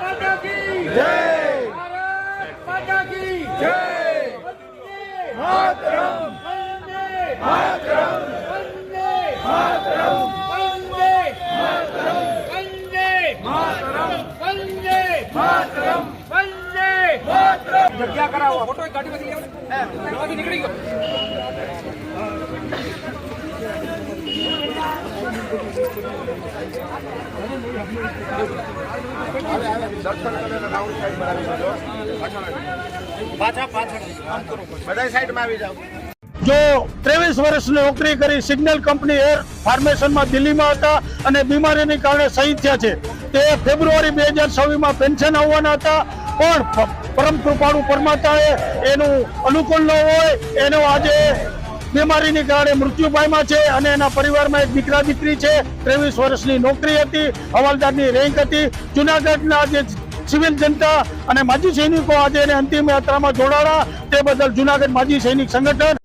माता की जय, माता की जय, मातरम, वंदे मातरम, वंदे मातरम, वंदे मातरम, वंदे मातरम, वंदे मातरम, वंदे मातरम। क्या करा हुआ फोटो एक गाड़ी में निकली गयो। जो 23 વર્ષની નોકરી કરી સિગ્નલ કંપની એર ફાર્મેશનમાં દિલ્હીમાં હતા અને બીમારીને કારણે શહીદ થયા છે. તે ફેબ્રુઆરી 2026માં પેન્શન આવવાના હતા, પણ પરમ કૃપાળુ પરમાત્માએ એનું અનુકૂળ ન હોય એનો આજે બીમારીને કારણે મૃત્યુ પામ્યા છે. અને એના પરિવારમાં એક દીકરા દીકરી છે. 23 વર્ષની નોકરી હતી, હવાલદારની રેન્ક હતી. જુનાગઢના જે સિવિલ જનતા અને માજી સૈનિકો આજે એને અંતિમ યાત્રામાં જોડાયા, તે બદલ જુનાગઢ માજી સૈનિક સંગઠન